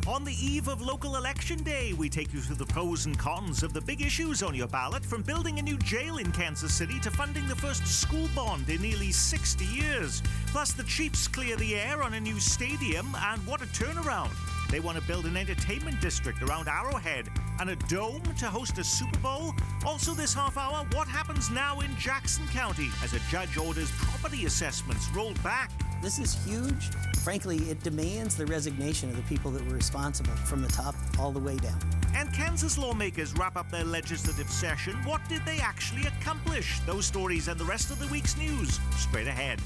On the eve of local election day, we take you through the pros and cons of the big issues on your ballot, from building a new jail in Kansas City to funding the first school bond in nearly 60 years. Plus, the Chiefs clear the air on a new stadium, and what a turnaround. They want to build an entertainment district around Arrowhead and a dome to host a Super Bowl. Also this half hour, what happens now in Jackson County as a judge orders property assessments rolled back. This is huge. Frankly, it demands the resignation of the people that were responsible from the top all the way down. And Kansas lawmakers wrap up their legislative session. What did they actually accomplish? Those stories and the rest of the week's news straight ahead.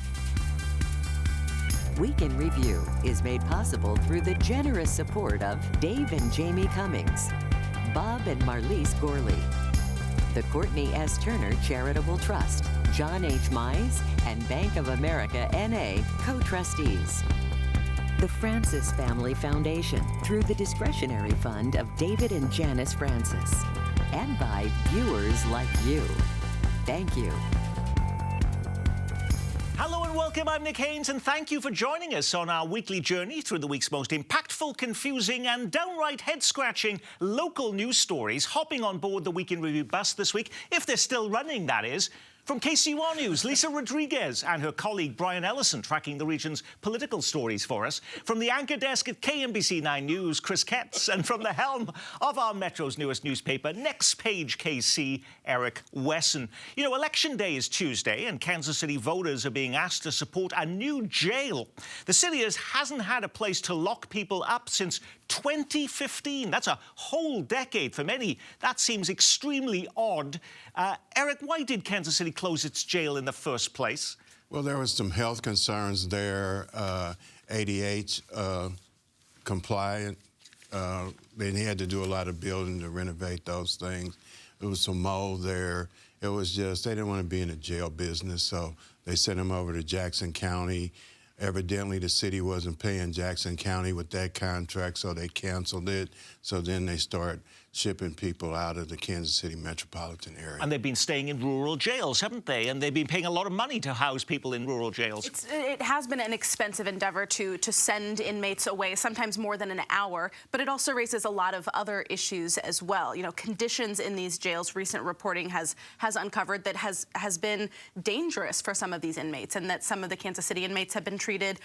Week in Review is made possible through the generous support of Dave and Jamie Cummings, Bob and Marlise Gorley, the Courtney S. Turner Charitable Trust, John H. Mize, and Bank of America N.A. co-trustees. The Francis Family Foundation through the discretionary fund of David and Janice Francis. And by viewers like you. Thank you. Hello and welcome, I'm Nick Haynes, and thank you for joining us on our weekly journey through the week's most impactful, confusing and downright head-scratching local news stories, hopping on board the Week in Review bus this week, if they're still running, that is. From KCUR News, Lisa Rodriguez and her colleague Brian Ellison tracking the region's political stories for us. From the anchor desk at KMBC 9 News, Chris Ketz, and from the helm of our Metro's newest newspaper, Next Page KC, Eric Wesson. You know, Election Day is Tuesday, and Kansas City voters are being asked to support a new jail. The city hasn't had a place to lock people up since 2015. That's a whole decade for many. That seems extremely odd. Eric, why did Kansas City close its jail in the first place? Well, there was some health concerns there, ADH compliant. They had to do a lot of building to renovate those things. There was some mold there. It was just, they didn't want to be in the jail business, so they sent them over to Jackson County. Evidently, the city wasn't paying Jackson County with that contract, so they canceled it. So then they start shipping people out of the Kansas City metropolitan area. And they've been staying in rural jails, haven't they? And they've been paying a lot of money to house people in rural jails. It has been an expensive endeavor to send inmates away, sometimes more than an hour, but it also raises a lot of other issues as well. You know, conditions in these jails, recent reporting has uncovered that has been dangerous for some of these inmates, and that some of the Kansas City inmates have been treated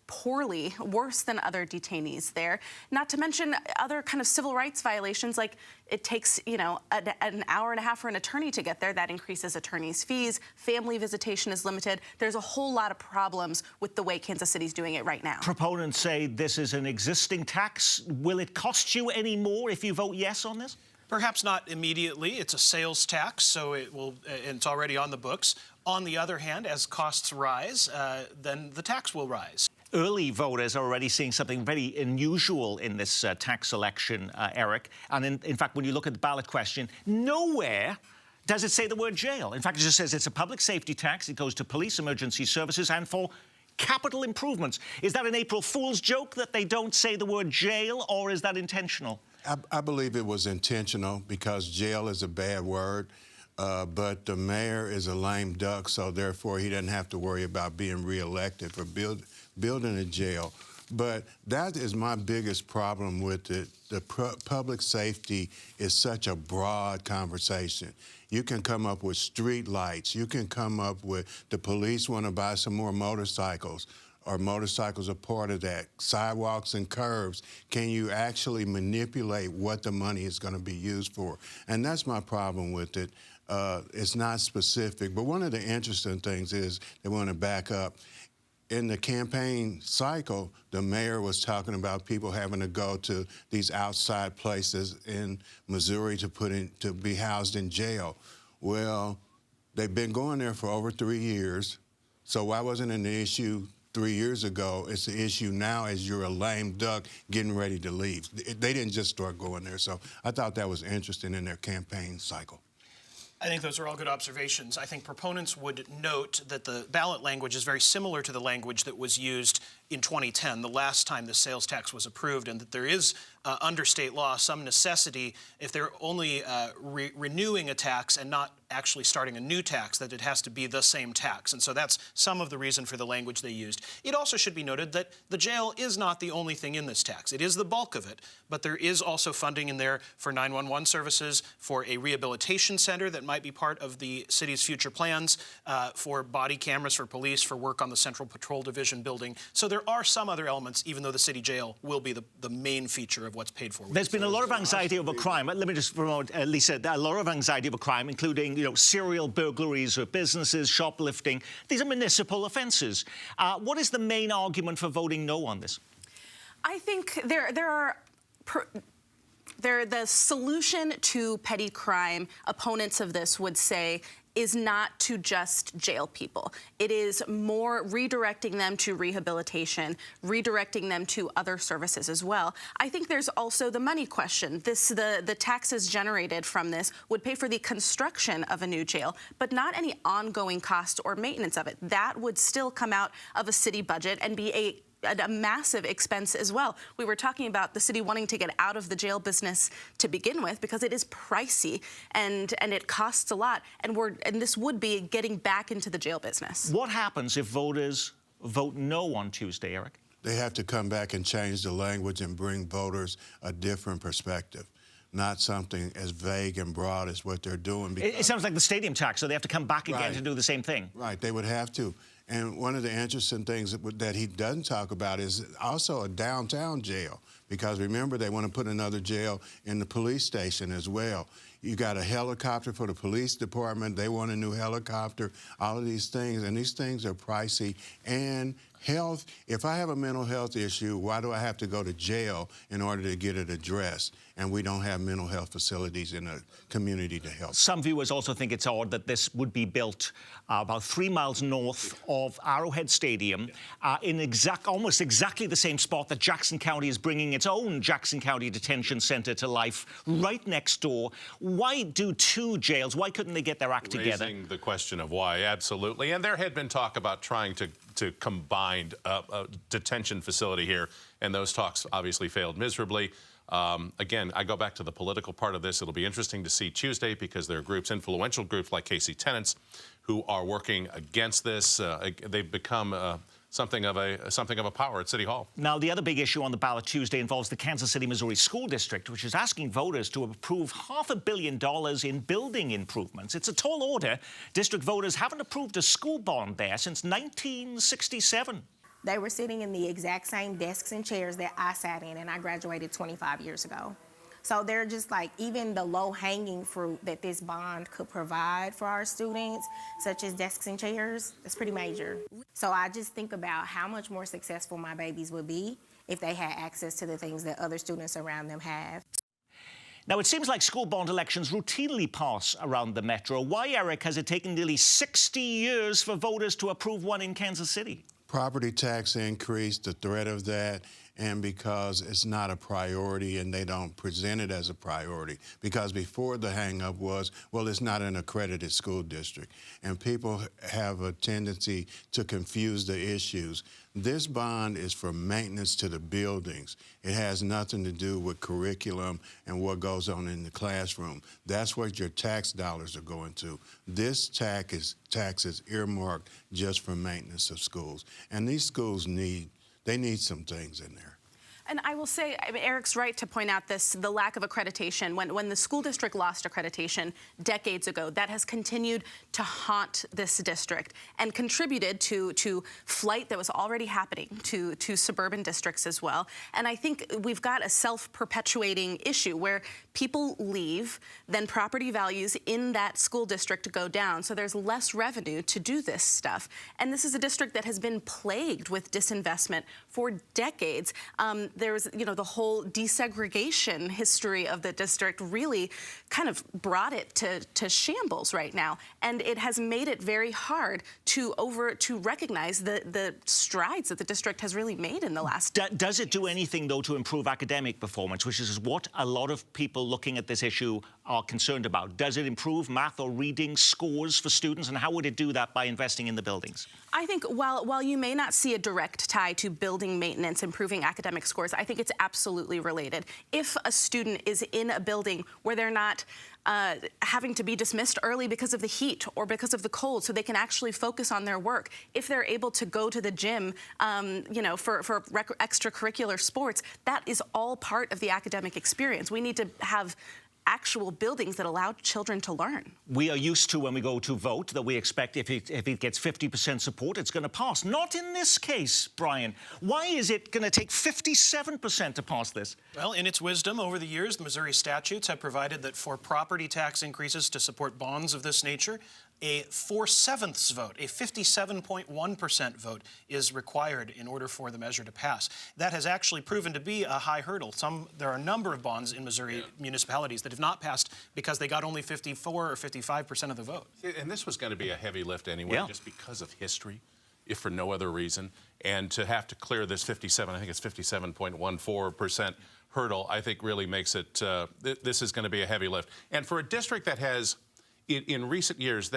poorly, worse than other detainees there. Not to mention other kind of civil rights violations, like it takes, you know, an hour and a half for an attorney to get there. That increases attorneys' fees. Family visitation is limited. There's a whole lot of problems with the way Kansas City's doing it right now. Proponents say this is an existing tax. Will it cost you any more if you vote yes on this? Perhaps not immediately. It's a sales tax, so it will, and it's already on the books. On the other hand, as costs rise, then the tax will rise. Early voters are already seeing something very unusual in this tax election, Eric. And in fact, when you look at the ballot question, nowhere does it say the word jail. In fact, it just says it's a public safety tax. It goes to police, emergency services, and for capital improvements. Is that an April Fool's joke that they don't say the word jail, or is that intentional? I believe it was intentional because jail is a bad word. But the mayor is a lame duck, so therefore he doesn't have to worry about being reelected for building a jail. But that is my biggest problem with it. The public safety is such a broad conversation. You can come up with street lights. You can come up with the police want to buy some more motorcycles, or motorcycles are part of that. Sidewalks and curbs. Can you actually manipulate what the money is going to be used for? And that's my problem with it. It's not specific, but one of the interesting things is they want to back up. In the campaign cycle, the mayor was talking about people having to go to these outside places in Missouri to be housed in jail. Well, they've been going there for over 3 years, so why wasn't it an issue 3 years ago? It's the issue now as you're a lame duck getting ready to leave. They didn't just start going there, so I thought that was interesting in their campaign cycle. I think those are all good observations. I think proponents would note that the ballot language is very similar to the language that was used in 2010, the last time the sales tax was approved, and that there is, under state law, some necessity, if they're only renewing a tax and not actually starting a new tax, that it has to be the same tax. And so that's some of the reason for the language they used. It also should be noted that the jail is not the only thing in this tax. It is the bulk of it, but there is also funding in there for 911 services, for a rehabilitation center that might be part of the city's future plans, for body cameras for police, for work on the Central Patrol Division building. So there are some other elements, even though the city jail will be the main feature of what's paid for. There's been a lot of anxiety over crime. Let me just promote, Lisa, a lot of anxiety over crime, including, serial burglaries of businesses, shoplifting. These are municipal offences. What is the main argument for voting no on this? I think the solution to petty crime, opponents of this would say, is not to just jail people. It is more redirecting them to rehabilitation, redirecting them to other services as well. I think there's also the money question. The taxes generated from this would pay for the construction of a new jail, but not any ongoing cost or maintenance of it. That would still come out of a city budget and be a massive expense as well. We were talking about the city wanting to get out of the jail business to begin with because it is pricey and it costs a lot, and this would be getting back into the jail business. What happens if voters vote no on Tuesday, Eric? They have to come back and change the language and bring voters a different perspective, not something as vague and broad as what they're doing. It sounds like the stadium tax, so they have to come back again Right. to do the same thing. Right, they would have to. And one of the interesting things that he doesn't talk about is also a downtown jail, because remember, they want to put another jail in the police station as well. You got a helicopter for the police department. They want a new helicopter, all of these things, and these things are pricey. And health, if I have a mental health issue, why do I have to go to jail in order to get it addressed? And we don't have mental health facilities in the community to help. Some viewers also think it's odd that this would be built about 3 miles north of Arrowhead Stadium, in almost exactly the same spot that Jackson County is bringing its own Jackson County Detention Center to life, right next door. Why do two jails? Why couldn't they get their act together? Raising the question of why, absolutely. And there had been talk about trying to combine a detention facility here, and those talks obviously failed miserably. Again, I go back to the political part of this. It'll be interesting to see Tuesday, because there are groups, influential groups like KC Tenants, who are working against this. They've become something of a power at City Hall. Now, the other big issue on the ballot Tuesday involves the Kansas City, Missouri School District, which is asking voters to approve $500 million in building improvements. It's a tall order. District voters haven't approved a school bond there since 1967. They were sitting in the exact same desks and chairs that I sat in, and I graduated 25 years ago. So they're just like, even the low-hanging fruit that this bond could provide for our students, such as desks and chairs, it's pretty major. So I just think about how much more successful my babies would be if they had access to the things that other students around them have. Now, it seems like school bond elections routinely pass around the metro. Why, Eric, has it taken nearly 60 years for voters to approve one in Kansas City? Property tax increase, the threat of that, and because it's not a priority and they don't present it as a priority. Because before, the hang-up was, well, it's not an accredited school district. And people have a tendency to confuse the issues. This bond is for maintenance to the buildings. It has nothing to do with curriculum and what goes on in the classroom. That's what your tax dollars are going to. This tax is earmarked just for maintenance of schools. And these schools need some things in there. And I will say, Eric's right to point out the lack of accreditation. When the school district lost accreditation decades ago, that has continued to haunt this district and contributed to flight that was already happening to suburban districts as well. And I think we've got a self-perpetuating issue where people leave, then property values in that school district go down, so there's less revenue to do this stuff. And this is a district that has been plagued with disinvestment for decades. There's, the whole desegregation history of the district really kind of brought it to shambles right now. And it has made it very hard to recognize the strides that the district has really made in the last Does it do anything, though, to improve academic performance, which is what a lot of people looking at this issue are concerned about? Does it improve math or reading scores for students, and how would it do that by investing in the buildings? I think while you may not see a direct tie to building maintenance, improving academic scores, indoors, I think it's absolutely related. If a student is in a building where they're not having to be dismissed early because of the heat or because of the cold, so they can actually focus on their work, if they're able to go to the gym, you know, for extracurricular sports, that is all part of the academic experience. We need to have actual buildings that allow children to learn. We are used to, when we go to vote, that we expect if it gets 50% support, it's going to pass. Not in this case, Brian. Why is it going to take 57% to pass this? Well, in its wisdom, over the years, the Missouri statutes have provided that for property tax increases to support bonds of this nature, a 4/7 vote, a 57.1% vote, is required in order for the measure to pass. That has actually proven to be a high hurdle. There are a number of bonds in Missouri municipalities that have not passed because they got only 54 or 55% of the vote. And this was going to be a heavy lift anyway, just because of history, if for no other reason. And to have to clear this 57.14% hurdle, I think really makes it, this is going to be a heavy lift. And for a district that has, in recent years,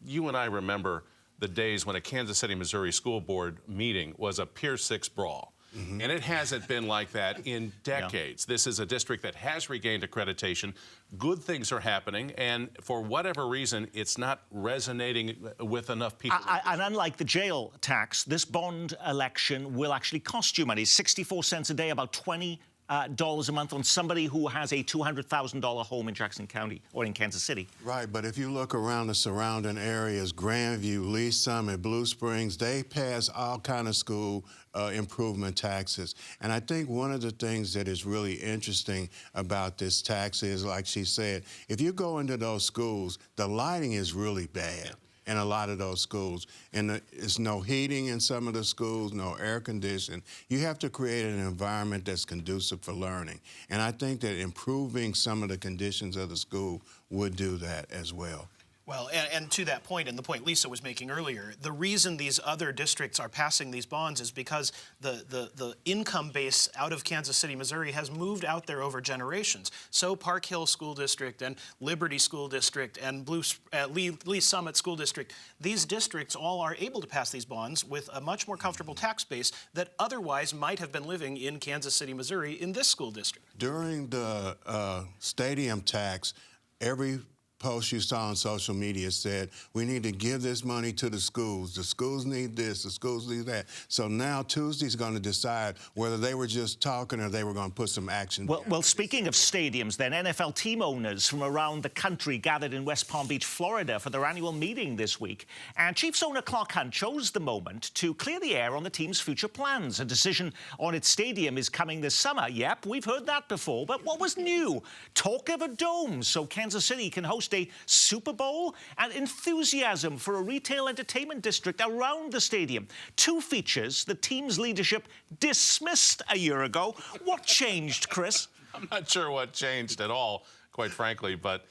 you and I remember the days when a Kansas City, Missouri school board meeting was a Pier 6 brawl. And it hasn't been like that in decades. This is a district that has regained accreditation. Good things are happening, and for whatever reason, it's not resonating with enough people. And unlike the jail tax, this bond election will actually cost you money. 64 cents a day, about $20 a month on somebody who has a $200,000 home in Jackson County or in Kansas City. Right, but if you look around the surrounding areas, Grandview, Lee Summit, Blue Springs, they pass all kind of school improvement taxes. And I think one of the things that is really interesting about this tax is, like she said, if you go into those schools, the lighting is really bad. In a lot of those schools. And there's no heating in some of the schools, no air conditioning. You have to create an environment that's conducive for learning. And I think that improving some of the conditions of the school would do that as well. Well, and to that point, and the point Lisa was making earlier, the reason these other districts are passing these bonds is because the income base out of Kansas City, Missouri has moved out there over generations. So Park Hill School District and Liberty School District and Lee Summit School District, these districts all are able to pass these bonds with a much more comfortable tax base that otherwise might have been living in Kansas City, Missouri in this school district. During the stadium tax, every post you saw on social media said, we need to give this money to the schools. The schools need this, the schools need that. So now Tuesday's going to decide whether they were just talking or they were going to put some action. Well, speaking of stadiums, then, NFL team owners from around the country gathered in West Palm Beach, Florida for their annual meeting this week. And Chiefs owner Clark Hunt chose the moment to clear the air on the team's future plans. A decision on its stadium is coming this summer. Yep, we've heard that before. But what was new? Talk of a dome so Kansas City can host a Super Bowl, and enthusiasm for a retail entertainment district around the stadium. Two features the team's leadership dismissed a year ago. What changed, Chris? I'm not sure what changed at all, quite frankly, but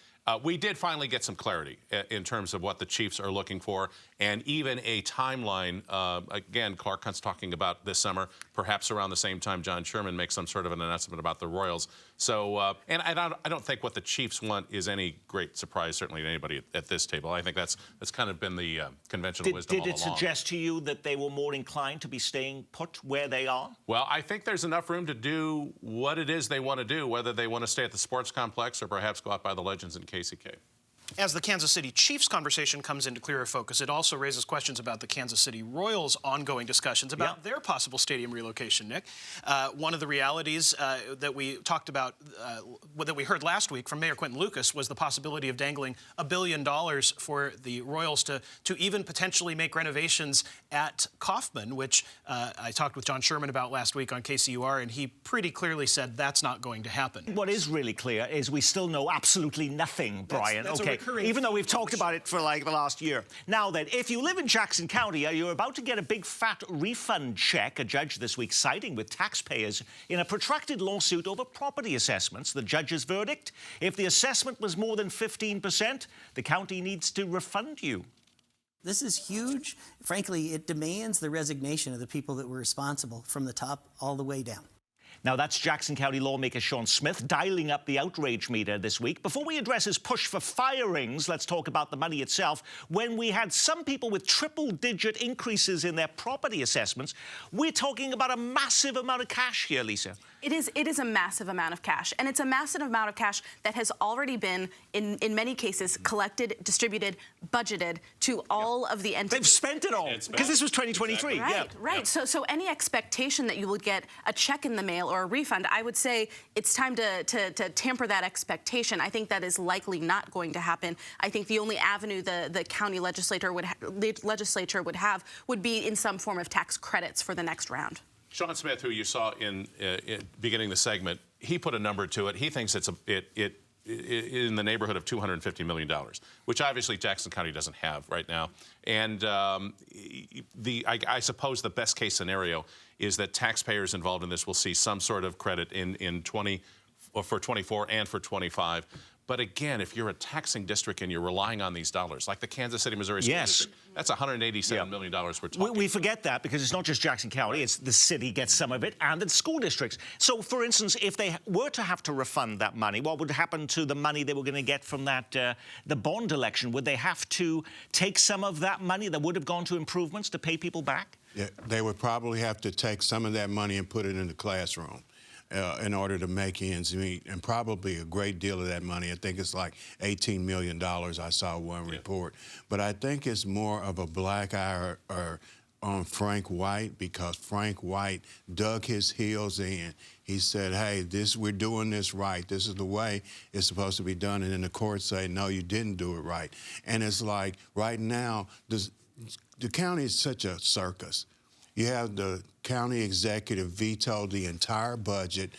we did finally get some clarity in terms of what the Chiefs are looking for, and even a timeline. Again, Clark Hunt's talking about this summer, perhaps around the same time John Sherman makes some sort of an announcement about the Royals. So, and I don't think what the Chiefs want is any great surprise, certainly to anybody at this table. I think that's kind of been the conventional wisdom all along. Did it suggest to you that they were more inclined to be staying put where they are? Well, I think there's enough room to do what it is they want to do, whether they want to stay at the sports complex or perhaps go out by the Legends in KCK. As the Kansas City Chiefs conversation comes into clearer focus, it also raises questions about the Kansas City Royals' ongoing discussions about their possible stadium relocation, Nick. One of the realities that we talked about, that we heard last week from Mayor Quentin Lucas, was the possibility of dangling $1 billion for the Royals to even potentially make renovations at Kauffman, which I talked with John Sherman about last week on KCUR, and he pretty clearly said that's not going to happen. What is really clear is we still know absolutely nothing, Brian. That's okay, even though we've talked about it for like the last year. Now then, if you live in Jackson County, you're about to get a big fat refund check. A judge this week siding with taxpayers in a protracted lawsuit over property assessments. The judge's verdict: if the assessment was more than 15%, the county needs to refund you. This is huge. Frankly, it demands the resignation of the people that were responsible from the top all the way down. Now, that's Jackson County lawmaker Sean Smith dialing up the outrage meter this week. Before we address his push for firings, let's talk about the money itself. When we had some people with triple-digit increases in their property assessments, we're talking about a massive amount of cash here, Lisa. It is a massive amount of cash, and it's a massive amount of cash that has already been, in many cases, collected, distributed, budgeted to all of the entities. They've spent it all, because this was 2023. Right, right. So any expectation that you will get a check in the mail or a refund, I would say it's time to tamper that expectation. I think that is likely not going to happen. I think the only avenue the county legislature would have would be in some form of tax credits for the next round. Sean Smith, who you saw in beginning the segment, he put a number to it. He thinks it's in the neighborhood of $250 million, which obviously Jackson County doesn't have right now. And I suppose the best case scenario is that taxpayers involved in this will see some sort of credit for 24 and for 25. But again, if you're a taxing district and you're relying on these dollars, like the Kansas City, Missouri School District, that's $187 million we're talking. We forget that because it's not just Jackson County, it's the city gets some of it and the school districts. So, for instance, if they were to have to refund that money, what would happen to the money they were going to get from that the bond election? Would they have to take some of that money that would have gone to improvements to pay people back? Yeah, they would probably have to take some of that money and put it in the classroom. In order to make ends meet, and probably a great deal of that money, I think it's like $18 million, I saw one report. But I think it's more of a black eye on Frank White, because Frank White dug his heels in. He said, hey, we're doing this right. This is the way it's supposed to be done. And then the courts say, no, you didn't do it right. And it's like, right now, the county is such a circus. You have the county executive veto the entire budget.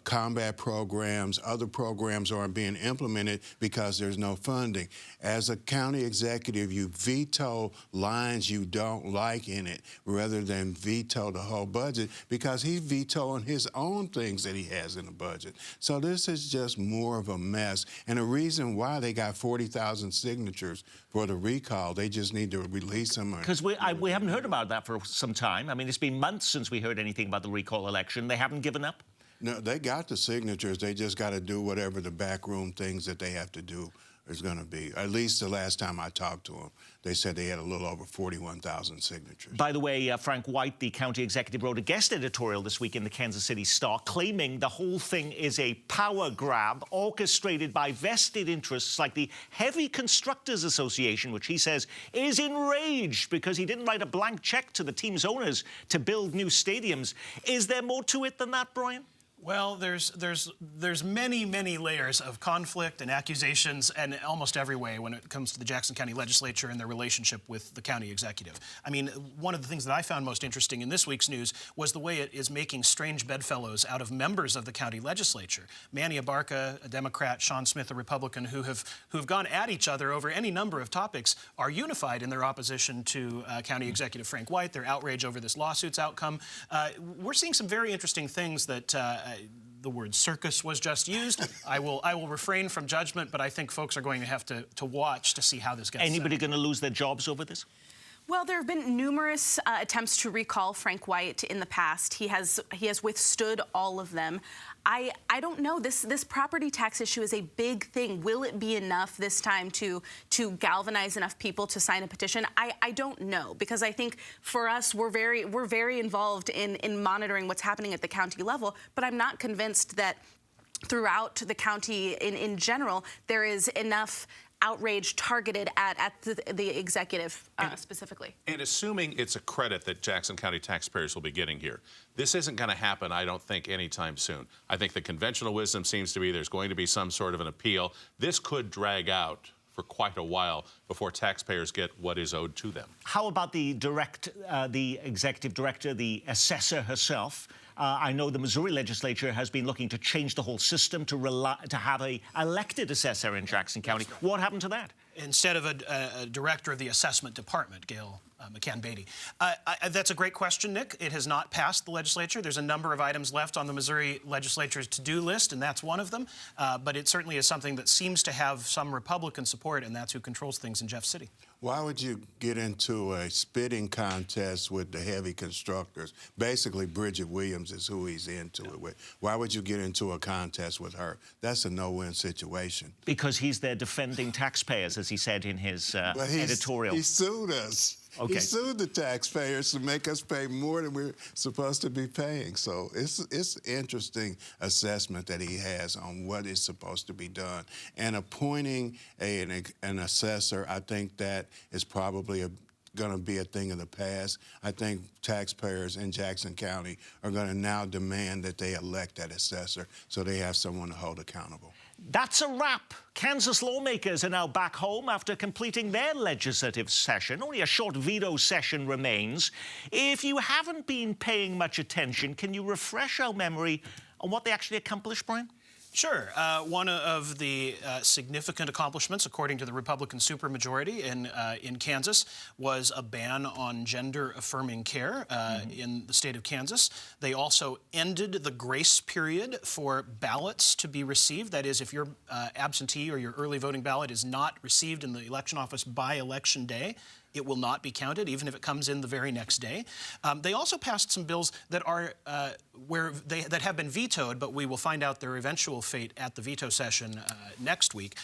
Combat programs, other programs aren't being implemented because there's no funding. As a county executive, you veto lines you don't like in it rather than veto the whole budget, because he's vetoing his own things that he has in the budget. So this is just more of a mess. And the reason why they got 40,000 signatures for the recall, they just need to release them. Because we haven't heard about that for some time. I mean, it's been months since we heard anything about the recall election. They haven't given up? No, they got the signatures. They just got to do whatever the backroom things that they have to do is going to be. At least the last time I talked to them, they said they had a little over 41,000 signatures. By the way, Frank White, the county executive, wrote a guest editorial this week in the Kansas City Star claiming the whole thing is a power grab orchestrated by vested interests like the Heavy Constructors Association, which he says is enraged because he didn't write a blank check to the team's owners to build new stadiums. Is there more to it than that, Brian? Well, there's many layers of conflict and accusations in almost every way when it comes to the Jackson County Legislature and their relationship with the county executive. I mean, one of the things that I found most interesting in this week's news was the way it is making strange bedfellows out of members of the county legislature. Manny Abarca, a Democrat, Sean Smith, a Republican, who have gone at each other over any number of topics, are unified in their opposition to County Executive Frank White, their outrage over this lawsuit's outcome. We're seeing some very interesting things that the word circus was just used. I will refrain from judgment, but I think folks are going to have to watch to see how this gets Anybody going to lose their jobs over this? Well, there have been numerous attempts to recall Frank White in the past. He has withstood all of them. I don't know. This property tax issue is a big thing. Will it be enough this time to galvanize enough people to sign a petition? I don't know, because I think for us we're very involved in monitoring what's happening at the county level. But I'm not convinced that throughout the county in general there is enough outrage targeted at the executive specifically. And assuming it's a credit that Jackson County taxpayers will be getting here, this isn't going to happen, I don't think, anytime soon. I think the conventional wisdom seems to be there's going to be some sort of an appeal. This could drag out for quite a while before taxpayers get what is owed to them. How about the executive director, the assessor herself? I know the Missouri legislature has been looking to change the whole system to have an elected assessor in Jackson County. What happened to that? Instead of a director of the assessment department, Gail McCann-Beatty. That's a great question, Nick. It has not passed the legislature. There's a number of items left on the Missouri legislature's to-do list, and that's one of them. But it certainly is something that seems to have some Republican support, and that's who controls things in Jeff City. Why would you get into a spitting contest with the heavy constructors? Basically, Bridget Williams is who he's into it with. Why would you get into a contest with her? That's a no-win situation. Because he's there defending taxpayers, as he said in his editorial. He sued us. Okay. He sued the taxpayers to make us pay more than we're supposed to be paying. So it's interesting assessment that he has on what is supposed to be done. And appointing an assessor, I think that is probably going to be a thing of the past. I think taxpayers in Jackson County are going to now demand that they elect that assessor so they have someone to hold accountable. That's a wrap. Kansas lawmakers are now back home after completing their legislative session. Only a short veto session remains. If you haven't been paying much attention, can you refresh our memory on what they actually accomplished, Brian? Sure. One of the significant accomplishments, according to the Republican supermajority in Kansas, was a ban on gender-affirming care in the state of Kansas. They also ended the grace period for ballots to be received. That is, if your absentee or your early voting ballot is not received in the election office by Election Day, it will not be counted, even if it comes in the very next day. They also passed some bills that are that have been vetoed, but we will find out their eventual fate at the veto session next week.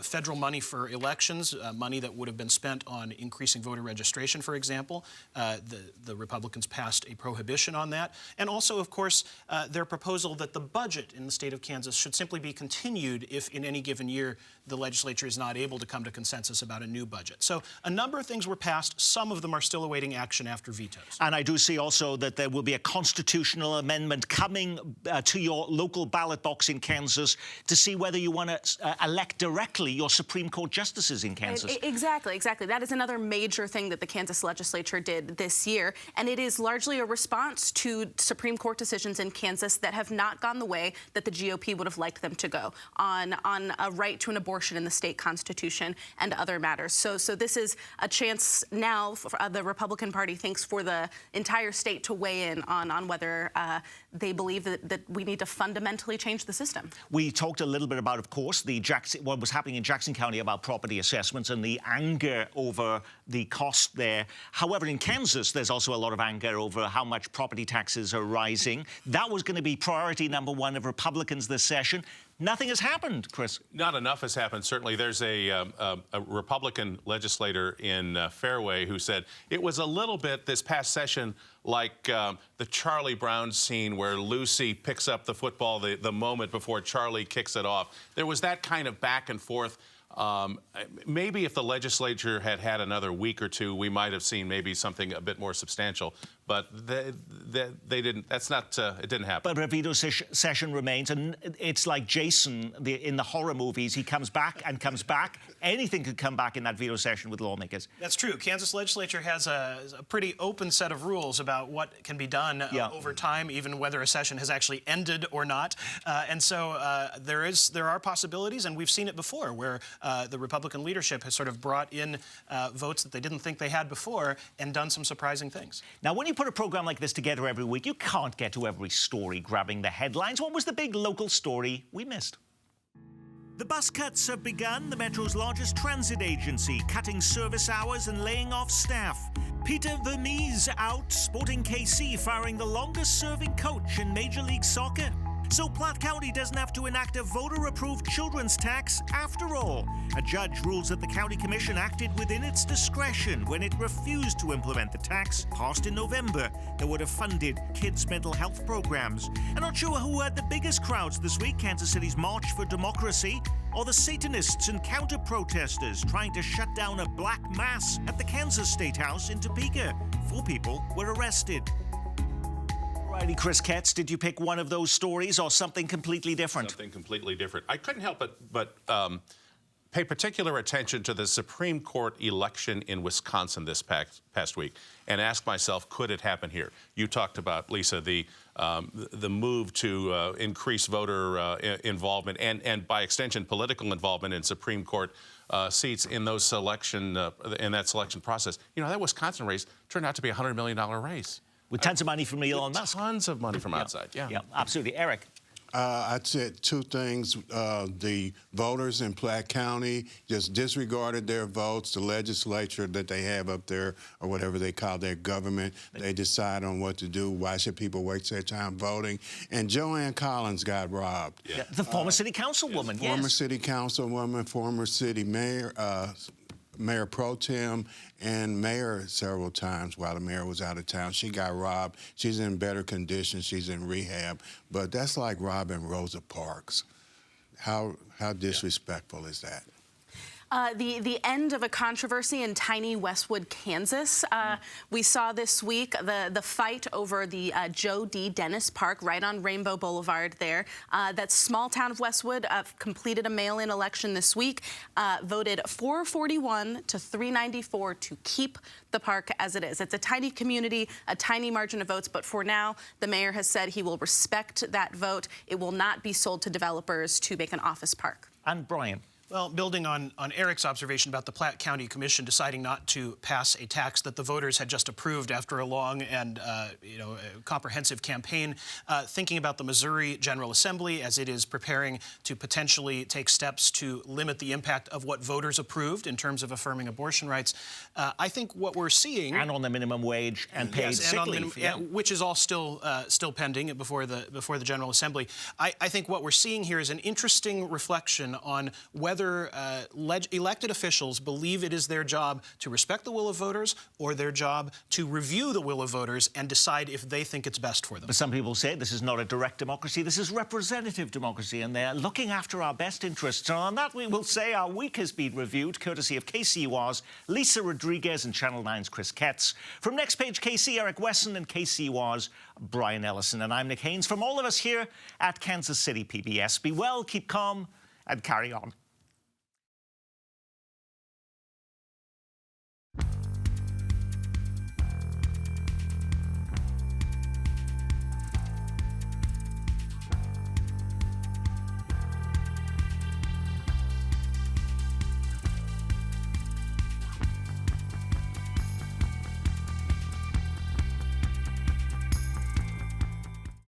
Federal money for elections, money that would have been spent on increasing voter registration, for example. The Republicans passed a prohibition on that. And also, of course, their proposal that the budget in the state of Kansas should simply be continued if in any given year the legislature is not able to come to consensus about a new budget. So a number of things were passed. Some of them are still awaiting action after vetoes. And I do see also that there will be a constitutional amendment coming to your local ballot box in Kansas to see whether you want to elect directly your Supreme Court justices in Kansas. Exactly. That is another major thing that the Kansas legislature did this year, and it is largely a response to Supreme Court decisions in Kansas that have not gone the way that the GOP would have liked them to go on a right to an abortion in the state constitution and other matters. So this is a chance now for the Republican Party thinks for the entire state to weigh in on whether they believe that we need to fundamentally change the system. We talked a little bit about, of course, what was happening in Jackson County about property assessments and the anger over the cost there. However, in Kansas, there's also a lot of anger over how much property taxes are rising. That was going to be priority number one of Republicans this session. Nothing has happened, Chris. Not enough has happened. Certainly, there's a Republican legislator in Fairway who said it was a little bit this past session like the Charlie Brown scene where Lucy picks up the football the moment before Charlie kicks it off. There was that kind of back and forth. Maybe if the legislature had had another week or two, we might have seen maybe something a bit more substantial. But they didn't. That's not. It didn't happen. But a veto session remains, and it's like Jason in the horror movies. He comes back and comes back. Anything could come back in that veto session with lawmakers. That's true. Kansas legislature has a pretty open set of rules about what can be done over time, even whether a session has actually ended or not. And so there are possibilities, and we've seen it before, where the Republican leadership has sort of brought in votes that they didn't think they had before and done some surprising things. Now, when you put a program like this together every week, you can't get to every story grabbing the headlines. What was the big local story we missed? The bus cuts have begun. The Metro's largest transit agency cutting service hours and laying off staff. Peter Vermees out, Sporting KC firing the longest-serving coach in Major League Soccer. So Platte County doesn't have to enact a voter-approved children's tax after all. A judge rules that the county commission acted within its discretion when it refused to implement the tax passed in November that would have funded kids' mental health programs. I'm not sure who had the biggest crowds this week, Kansas City's March for Democracy, or the Satanists and counter-protesters trying to shut down a black mass at the Kansas State House in Topeka. 4 people were arrested. Alrighty, Chris Ketz, did you pick one of those stories or something completely different? Something completely different. I couldn't help but pay particular attention to the Supreme Court election in Wisconsin this past week and ask myself, could it happen here? You talked about, Lisa, the move to increase voter involvement and by extension, political involvement in Supreme Court seats in those in that selection process. You know, that Wisconsin race turned out to be a $100 million race. With tons of money from Elon Musk. Tons of money from outside, yeah. Yeah, absolutely. Eric? I said two things. The voters in Platte County just disregarded their votes. The legislature that they have up there, or whatever they call their government, they decide on what to do. Why should people waste their time voting? And Joanne Collins got robbed. Yeah. The former city councilwoman, yes. Former city councilwoman, former city mayor, Mayor Pro Tem, and mayor several times while the mayor was out of town. She got robbed. She's in better condition. She's in rehab. But that's like robbing Rosa Parks. How disrespectful is that? The end of a controversy in tiny Westwood, Kansas. We saw this week the fight over the Joe D. Dennis Park right on Rainbow Boulevard there. That small town of Westwood completed a mail-in election this week, voted 441 to 394 to keep the park as it is. It's a tiny community, a tiny margin of votes, but for now, the mayor has said he will respect that vote. It will not be sold to developers to make an office park. And Brian. Well, building on Eric's observation about the Platte County Commission deciding not to pass a tax that the voters had just approved after a long and comprehensive campaign, thinking about the Missouri General Assembly as it is preparing to potentially take steps to limit the impact of what voters approved in terms of affirming abortion rights, I think what we're seeing, and on the minimum wage and paid sick leave, which is all still pending before the General Assembly. I think what we're seeing here is an interesting reflection on whether elected officials believe it is their job to respect the will of voters or their job to review the will of voters and decide if they think it's best for them. But some people say this is not a direct democracy, this is representative democracy, and they're looking after our best interests. And on that, we will say our week has been reviewed, courtesy of KCUR's Lisa Rodriguez and Channel 9's Chris Ketz. From Next Page KC, Eric Wesson, and KCUR's Brian Ellison. And I'm Nick Haynes. From all of us here at Kansas City PBS, be well, keep calm, and carry on.